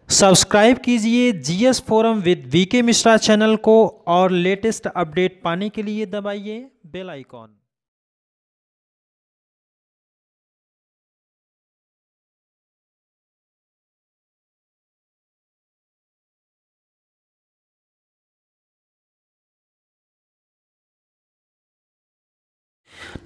Subscribe कीजिए GS forum with VK Mishra channel को और लेटेस्ट अपडेट पाने के लिए दबाइए बेल आइकॉन।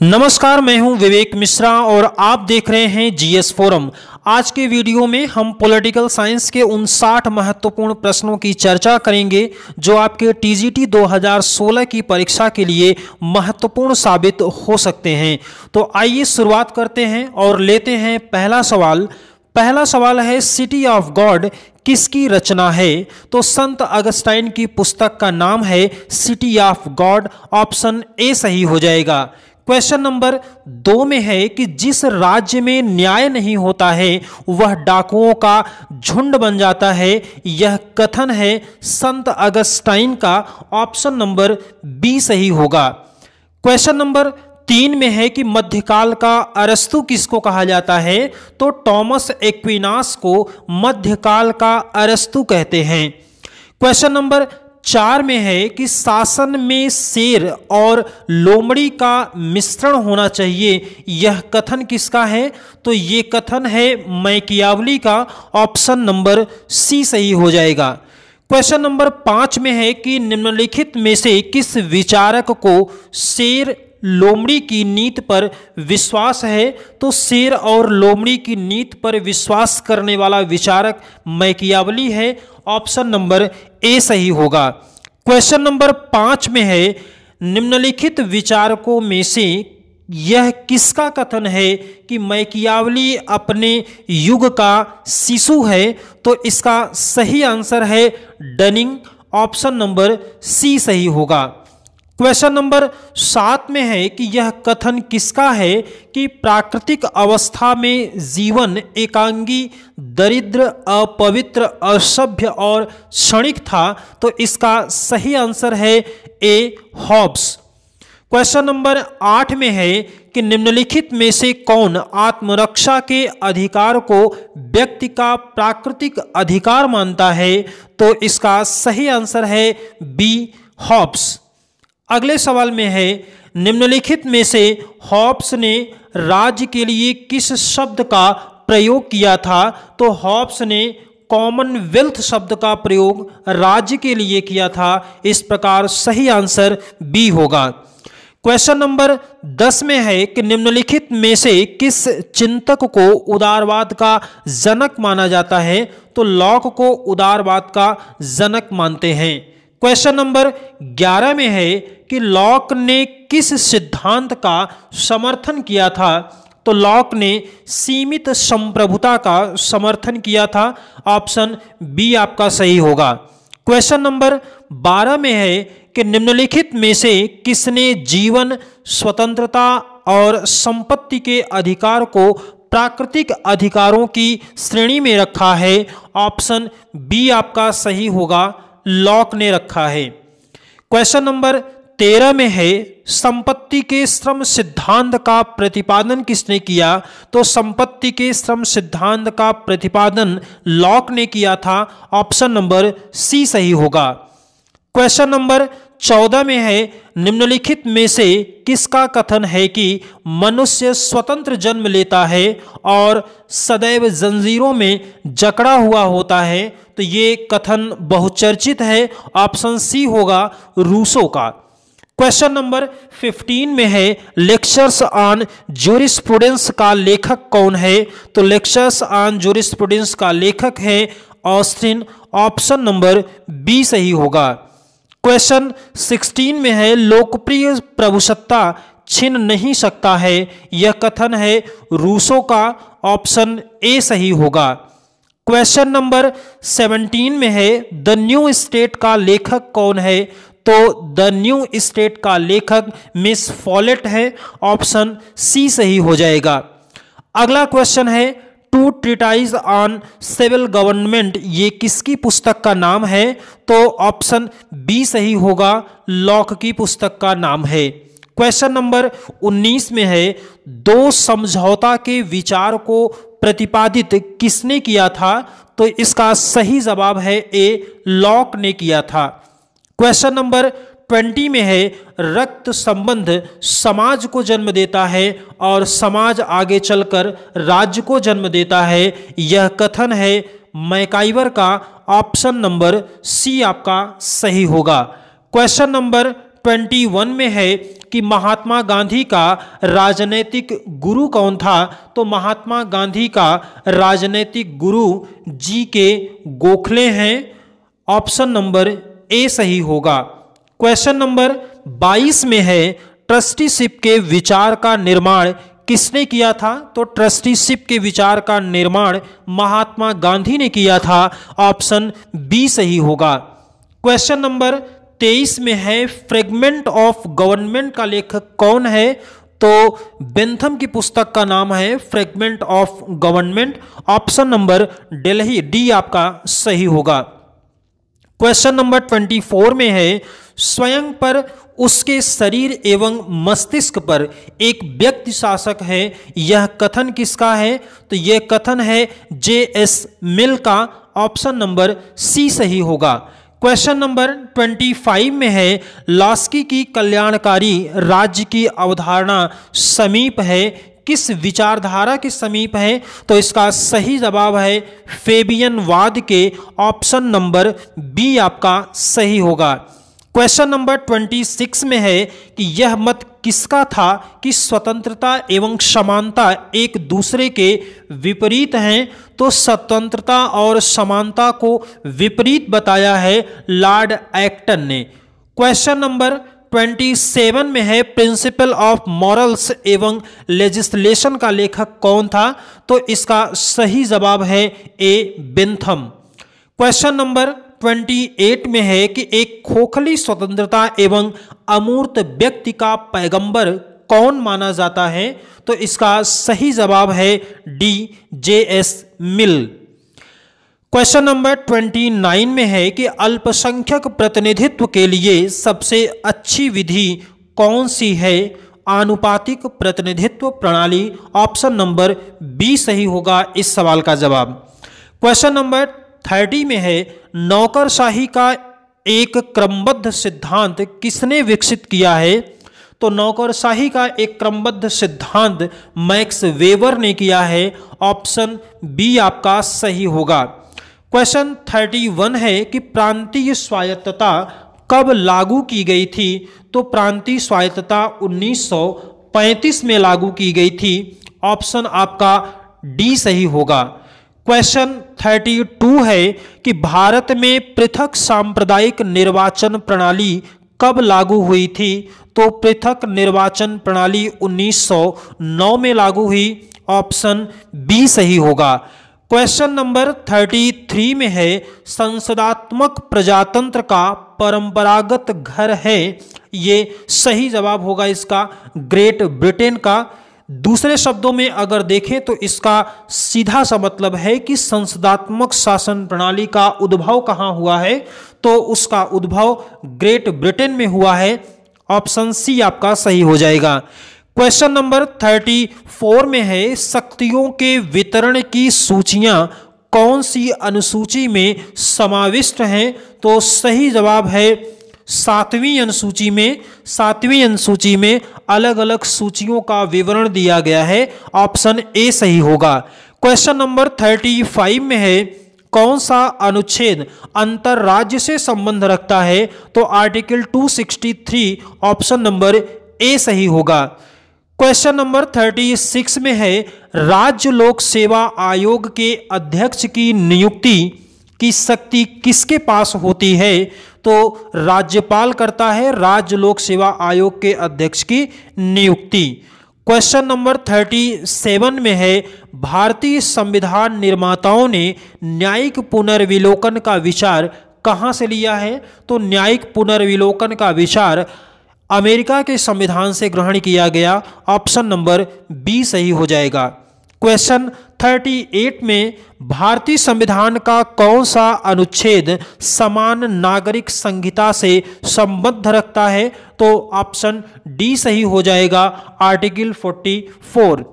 नमस्कार, मैं हूं विवेक मिश्रा और आप देख रहे हैं जीएस फोरम। आज के वीडियो में हम पॉलिटिकल साइंस के उन 60 महत्वपूर्ण प्रश्नों की चर्चा करेंगे जो आपके टीजीटी 2016 की परीक्षा के लिए महत्वपूर्ण साबित हो सकते हैं। तो आइए शुरुआत करते हैं और लेते हैं पहला सवाल। पहला सवाल है, सिटी ऑफ गॉड किसकी रचना है? तो संत अगस्टाइन की पुस्तक का नाम है city of God. Option A सही हो जाएगा। क्वेश्चन नंबर 2 में है कि जिस राज्य में न्याय नहीं होता है वह डाकुओं का झुंड बन जाता है। यह कथन है संत अगस्टाइन का। ऑप्शन नंबर बी सही होगा। क्वेश्चन नंबर 3 में है कि मध्यकाल का अरस्तु किसको कहा जाता है? तो टॉमस एक्विनास को मध्यकाल का अरस्तु कहते हैं। क्वेश्चन नंबर 4 में है कि शासन में शेर और लोमड़ी का मिश्रण होना चाहिए। यह कथन किसका है? तो ये कथन है मैकियावली का। ऑप्शन नंबर सी सही हो जाएगा। क्वेश्चन नंबर 5 में है कि निम्नलिखित में से किस विचारक को शेर लोमड़ी की नीति पर विश्वास है? तो शेर और लोमड़ी की नीति पर विश्वास करने वाला विचारक मैकियावली है। ऑप्शन नंबर ए सही होगा। क्वेश्चन नंबर 5 में है निम्नलिखित विचारकों में से यह किसका कथन है कि मैकियावली अपने युग का शिशु है? तो इसका सही आंसर है डनिंग। ऑप्शन नंबर सी सही होगा। क्वेश्चन नंबर 7 में है कि यह कथन किसका है कि प्राकृतिक अवस्था में जीवन एकांगी, दरिद्र, अपवित्र, असभ्य और क्षणिक था? तो इसका सही आंसर है ए हॉब्स। क्वेश्चन नंबर 8 में है कि निम्नलिखित में से कौन आत्मरक्षा के अधिकार को व्यक्ति का प्राकृतिक अधिकार मानता है? तो इसका सही आंसर है बी हॉब्स। अगले सवाल में है निम्नलिखित में से हॉब्स ने राज्य के लिए किस शब्द का प्रयोग किया था? तो हॉब्स ने कॉमनवेल्थ शब्द का प्रयोग राज्य के लिए किया था। इस प्रकार सही आंसर बी होगा। क्वेश्चन नंबर 10 में है कि निम्नलिखित में से किस चिंतक को उदारवाद का जनक माना जाता है? तो लॉक को उदारवाद का जनक मानते हैं। क्वेश्चन नंबर 11 में है कि लॉक ने किस सिद्धांत का समर्थन किया था? तो लॉक ने सीमित संप्रभुता का समर्थन किया था। ऑप्शन बी आपका सही होगा। क्वेश्चन नंबर 12 में है कि निम्नलिखित में से किसने जीवन, स्वतंत्रता और संपत्ति के अधिकार को प्राकृतिक अधिकारों की श्रेणी में रखा है? ऑप्शन बी आपका सही होगा। लॉक ने रखा है। क्वेश्चन नंबर 13 में है संपत्ति के श्रम सिद्धांत का प्रतिपादन किसने किया? तो संपत्ति के श्रम सिद्धांत का प्रतिपादन लॉक ने किया था। ऑप्शन नंबर सी सही होगा। क्वेश्चन नंबर 14 में है निम्नलिखित में से किसका कथन है कि मनुष्य स्वतंत्र जन्म लेता है और सदैव जंजीरों में जकड़ा हुआ होता है? तो ये कथन बहुचर्चित है। ऑप्शन सी होगा रूसो का। क्वेश्चन नंबर 15 में है लेक्चर्स ऑन ज्यूरिस्प्रूडेंस का लेखक कौन है? तो लेक्चर्स ऑन ज्यूरिस्प्रूडेंस का लेखक है ऑस्टिन। ऑप्शन नंबर बी सही होगा। क्वेश्चन 16 में है लोकप्रिय प्रभुसत्ता छिन नहीं सकता है। यह कथन है रूसो का। ऑप्शन ए सही होगा। क्वेश्चन नंबर 17 में है द न्यू स्टेट का लेखक कौन है? तो द न्यू स्टेट का लेखक मिस फॉलेट है। ऑप्शन सी सही हो जाएगा। अगला क्वेश्चन है two treatise on civil government, ये किसकी पुस्तक का नाम है? तो ऑप्शन बी सही होगा। लॉक की पुस्तक का नाम है। क्वेश्चन नंबर 19 में है दो समझौता के विचार को प्रतिपादित किसने किया था? तो इसका सही जवाब है ए, लॉक ने किया था। क्वेश्चन नंबर 20 में है, रक्त संबंध समाज को जन्म देता है और समाज आगे चलकर राज्य को जन्म देता है। यह कथन है मैकाइवर का। ऑप्शन नंबर सी आपका सही होगा। क्वेश्चन नंबर 21 में है कि महात्मा गांधी का राजनैतिक गुरु कौन था? तो महात्मा गांधी का राजनैतिक गुरु जी.के. गोखले हैं। ऑप्शन नंबर ए सही होगा। क्वेश्चन नंबर 22 में है, ट्रस्टीशिप के विचार का निर्माण किसने किया था? तो ट्रस्टीशिप के विचार का निर्माण महात्मा गांधी ने किया था। ऑप्शन बी सही होगा। क्वेश्चन नंबर 23 में है, फ्रेगमेंट ऑफ गवर्नमेंट का लेखक कौन है? तो बेंथम की पुस्तक का नाम है fragment of government. Option number Delhi, D आपका सही होगा। क्वेश्चन नंबर 24 में है, स्वयं पर, उसके शरीर एवं मस्तिष्क पर एक व्यक्ति शासक है। यह कथन किसका है? तो यह कथन है जे.एस. मिल का। ऑप्शन नंबर सी सही होगा। क्वेश्चन नंबर 25 में है, लास्की की कल्याणकारी राज्य की अवधारणा समीप है, किस विचारधारा के समीप है? तो इसका सही जवाब है फेबियनवाद के। ऑप्शन नंबर बी आपका सही होगा। क्वेश्चन नंबर 26 में है कि यह मत किसका था कि स्वतंत्रता एवं समानता एक दूसरे के विपरीत हैं? तो स्वतंत्रता और समानता को विपरीत बताया है लॉर्ड एक्टन ने। क्वेश्चन नंबर 27 में है, प्रिंसिपल ऑफ मॉरल्स एवं लेजिस्लेशन का लेखक कौन था? तो इसका सही जवाब है ए, बेंथम। क्वेश्चन नंबर 28 में है कि एक खोखली स्वतंत्रता एवं अमूर्त व्यक्ति का पैगंबर कौन माना जाता है? तो इसका सही जवाब है डी, जे.एस. मिल। क्वेश्चन नंबर 29 में है कि अल्पसंख्यक प्रतिनिधित्व के लिए सबसे अच्छी विधि कौन सी है? आनुपातिक प्रतिनिधित्व प्रणाली। ऑप्शन नंबर बी सही होगा इस सवाल का जवाब। क्वेश्चन नंबर 30 में है, नौकरशाही का एक क्रमबद्ध सिद्धांत किसने विकसित किया है? तो नौकरशाही का एक क्रमबद्ध सिद्धांत मैक्स वेबर ने किया है। ऑप्शन बी आपका सही होगा। क्वेश्चन 31 है कि प्रांतीय स्वायत्तता कब लागू की गई थी? तो प्रांतीय स्वायत्तता 1935 में लागू की गई थी। ऑप्शन आपका डी सही होगा। क्वेश्चन 32 है कि भारत में पृथक सांप्रदायिक निर्वाचन प्रणाली कब लागू हुई थी? तो पृथक निर्वाचन प्रणाली 1909 में लागू हुई। ऑप्शन बी सही होगा। क्वेश्चन नंबर 33 में है, संसदात्मक प्रजातंत्र का परंपरागत घर है। ये सही जवाब होगा इसका ग्रेट ब्रिटेन का। दूसरे शब्दों में अगर देखें तो इसका सीधा सा मतलब है कि संसदात्मक शासन प्रणाली का उद्भव कहाँ हुआ है? तो उसका उद्भव ग्रेट ब्रिटेन में हुआ है। ऑप्शन सी आपका सही हो जाएगा। क्वेश्चन नंबर 34 में है, शक्तियों के वितरण की सूचियां कौन सी अनुसूची में समाविष्ट हैं? तो सही जवाब है सातवीं अनुसूची में। सातवीं अनुसूची में अलग अलग सूचियों का विवरण दिया गया है। ऑप्शन ए सही होगा। क्वेश्चन नंबर 35 में है, कौन सा अनुच्छेद अंतरराज्य से संबंध रखता है? तो आर्टिकल 263। ऑप्शन नंबर ए सही होगा। क्वेश्चन नंबर 36 में है, राज्य लोक सेवा आयोग के अध्यक्ष की नियुक्ति की शक्ति किसके पास होती है? तो राज्यपाल करता है राज्य लोक सेवा आयोग के अध्यक्ष की नियुक्ति। क्वेश्चन नंबर 37 में है, भारतीय संविधान निर्माताओं ने न्यायिक पुनर्विलोकन का विचार कहाँ से लिया है? तो न्यायिक पुनर्विलोकन का विचार अमेरिका के संविधान से ग्रहण किया गया। ऑप्शन नंबर बी सही हो जाएगा। क्वेश्चन 38 में, भारतीय संविधान का कौन सा अनुच्छेद समान नागरिक संहिता से संबद्ध रखता है? तो ऑप्शन डी सही हो जाएगा, आर्टिकल 44।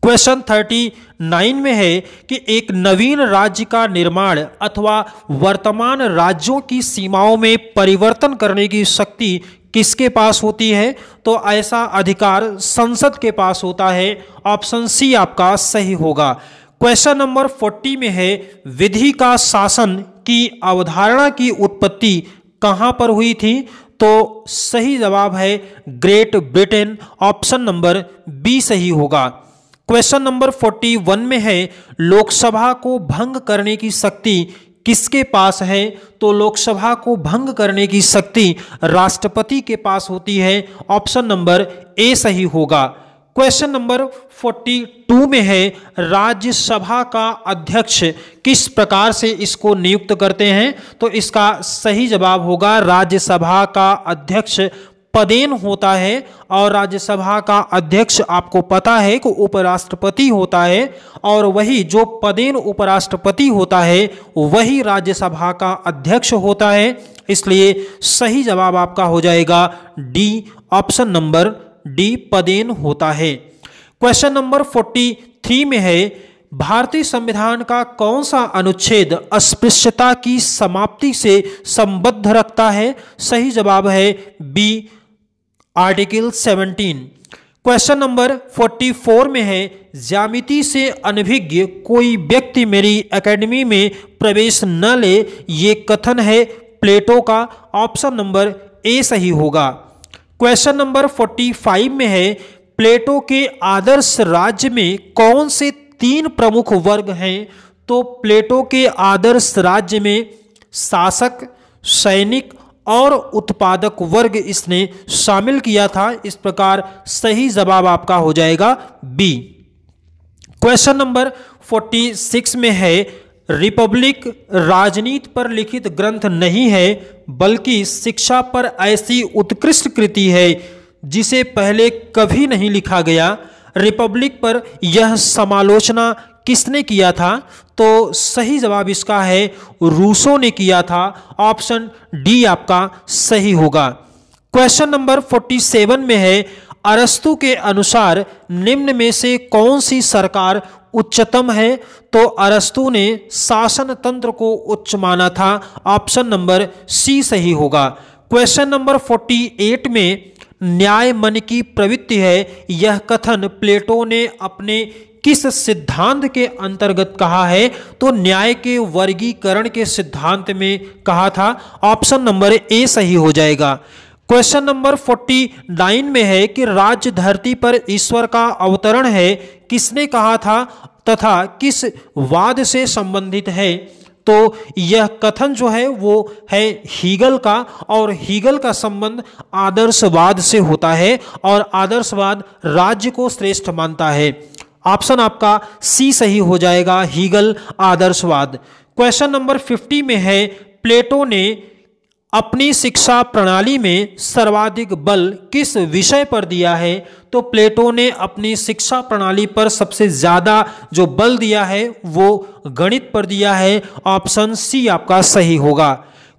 क्वेश्चन 39 में है कि एक नवीन राज्य का निर्माण अथवा वर्तमान राज्यों की सीमाओं में परिवर्तन करने की शक्ति किसके पास होती है? तो ऐसा अधिकार संसद के पास होता है। ऑप्शन सी आपका सही होगा। क्वेश्चन नंबर 40 में है विधि का शासन की अवधारणा की उत्पत्ति कहां पर हुई थी? तो सही जवाब है Great Britain. Option number B सही होगा। क्वेश्चन नंबर 41 में है लोकसभा को भंग करने की शक्ति किसके पास है? तो लोकसभा को भंग करने की शक्ति राष्ट्रपति के पास होती है। ऑप्शन नंबर ए सही होगा। क्वेश्चन नंबर 42 में है राज्यसभा का अध्यक्ष किस प्रकार से इसको नियुक्त करते हैं? तो इसका सही जवाब होगा राज्यसभा का अध्यक्ष पदेन होता है और राज्यसभा का अध्यक्ष आपको पता है कि उपराष्ट्रपति होता है और वही जो पदेन उपराष्ट्रपति होता है वही राज्यसभा का अध्यक्ष होता है। इसलिए सही जवाब आपका हो जाएगा डी। ऑप्शन नंबर डी पदेन होता है। क्वेश्चन नंबर 43 में है भारतीय संविधान का कौन सा अनुच्छेद अस्पृश्यता की समाप्ति से संबद्ध रखता है? सही जवाब है बी आर्टिकल 17। क्वेश्चन नंबर 44 में है ज्यामिति से अनभिज्ञ कोई व्यक्ति मेरी एकेडमी में प्रवेश न ले, ये कथन है प्लेटो का। ऑप्शन नंबर ए सही होगा। क्वेश्चन नंबर 45 में है प्लेटो के आदर्श राज्य में कौन से 3 प्रमुख वर्ग हैं? तो प्लेटो के आदर्श राज्य में शासक, सैनिक और उत्पादक वर्ग इसने शामिल किया था। इस प्रकार सही जवाब आपका हो जाएगा बी। क्वेश्चन नंबर 46 में है रिपब्लिक राजनीति पर लिखित ग्रंथ नहीं है बल्कि शिक्षा पर ऐसी उत्कृष्ट कृति है जिसे पहले कभी नहीं लिखा गया। रिपब्लिक पर यह समालोचना किसने किया था? तो सही जवाब इसका है रूसो ने किया था। ऑप्शन डी आपका सही होगा। क्वेश्चन नंबर 47 में है अरस्तु के अनुसार निम्न में से कौन सी सरकार उच्चतम है? तो अरस्तु ने शासन तंत्र को उच्च माना था। ऑप्शन नंबर सी सही होगा। क्वेश्चन नंबर 48 में न्याय मन की प्रवृत्ति है, यह कथन प्लेटो ने अपने किस सिद्धांत के अंतर्गत कहा है? तो न्याय के वर्गीकरण के सिद्धांत में कहा था। ऑप्शन नंबर ए सही हो जाएगा। क्वेश्चन नंबर 49 में है कि राज्य धरती पर ईश्वर का अवतरण है, किसने कहा था तथा किस वाद से संबंधित है? तो यह कथन जो है वो है हीगल का और हीगल का संबंध आदर्शवाद से होता है और आदर्शवाद राज्य को श्रेष्ठ मानता है। ऑप्शन आपका सी सही हो जाएगा हीगल आदर्शवाद। क्वेश्चन नंबर 50 में है प्लेटो ने अपनी शिक्षा प्रणाली में सर्वाधिक बल किस विषय पर दिया है? तो प्लेटो ने अपनी शिक्षा प्रणाली पर सबसे ज्यादा जो बल दिया है वो गणित पर दिया है। ऑप्शन सी आपका सही होगा।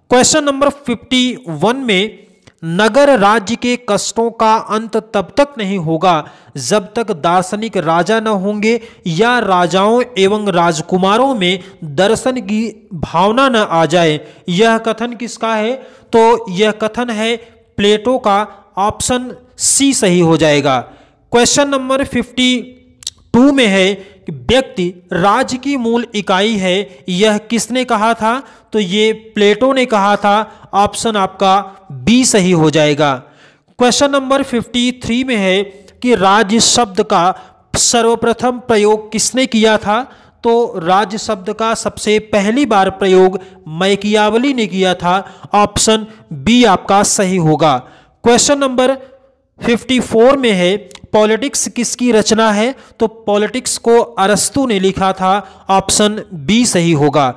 क्वेश्चन नंबर 51 में नगर राज्य के कष्टों का अंत तब तक नहीं होगा जब तक दार्शनिक राजा न होंगे या राजाओं एवं राजकुमारों में दर्शन की भावना न आ जाए। यह कथन किसका है? तो यह कथन है प्लेटो का। ऑप्शन सी सही हो जाएगा। क्वेश्चन नंबर 52 में है कि व्यक्ति राज्य की मूल इकाई है, यह किसने कहा था? तो ये प्लेटो ने कहा था। ऑप्शन आपका बी सही हो जाएगा। क्वेश्चन नंबर 53 में है कि राज्य शब्द का सर्वप्रथम प्रयोग किसने किया था? तो राज्य शब्द का सबसे पहली बार प्रयोग मैकियावली ने किया था। ऑप्शन बी आपका सही होगा। क्वेश्चन नंबर 54 में है पॉलिटिक्स किसकी रचना है? तो पॉलिटिक्स को अरस्तु ने लिखा था। ऑप्शन बी सही होगा।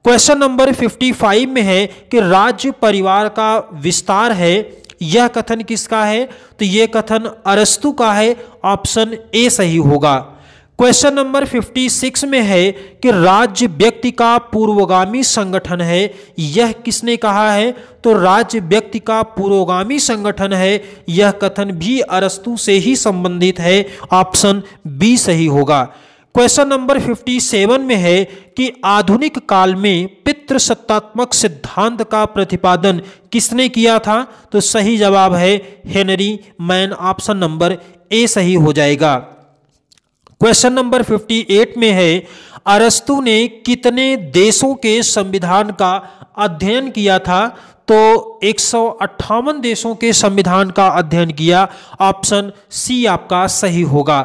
क्वेश्चन नंबर 55 में है कि राज्य परिवार का विस्तार है, यह कथन किसका है? तो यह कथन अरस्तु का है। ऑप्शन ए सही होगा। क्वेश्चन नंबर 56 में है कि राज्य व्यक्ति का पूर्वगामी संगठन है, यह किसने कहा है? तो राज्य व्यक्ति का पूर्वगामी संगठन है, यह कथन भी अरस्तु से ही संबंधित है। ऑप्शन बी सही होगा। क्वेश्चन नंबर 57 में है कि आधुनिक काल में पितृसत्तात्मक सिद्धांत का प्रतिपादन किसने किया था? तो सही जवाब है Henry man. Option number A सही हो जाएगा। क्वेश्चन नंबर 58 में है अरस्तु ने कितने देशों के संविधान का अध्ययन किया था? तो 158 देशों के संविधान का अध्ययन किया। ऑप्शन सी आपका सही होगा।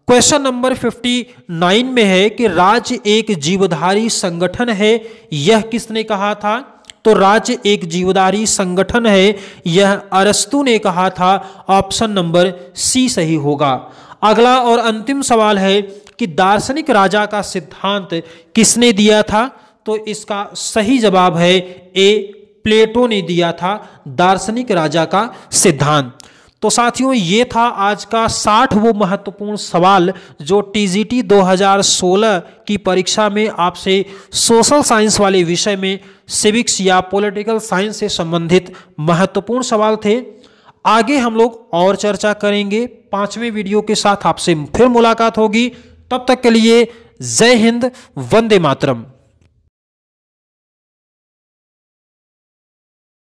क्वेश्चन नंबर 59 में है कि राज्य एक जीवधारी संगठन है, यह किसने कहा था? तो राज्य एक जीवधारी संगठन है, यह अरस्तु ने कहा था। ऑप्शन नंबर सी सही होगा। अगला और अंतिम सवाल है कि दार्शनिक राजा का सिद्धांत किसने दिया था? तो इसका सही जवाब है ए, प्लेटो ने दिया था दार्शनिक राजा का सिद्धांत। तो साथियों, ये था आज का 60 वो महत्वपूर्ण सवाल जो टीजीटी 2016 की परीक्षा में आपसे सोशल साइंस वाले विषय में सिविक्स या पॉलिटिकल साइंस से संबंधित महत्वपूर्ण सवाल थे। आगे हम लोग और चर्चा करेंगे। 5वें वीडियो के साथ आपसे फिर मुलाकात होगी। तब तक के लिए जय हिंद, वंदे मातरम।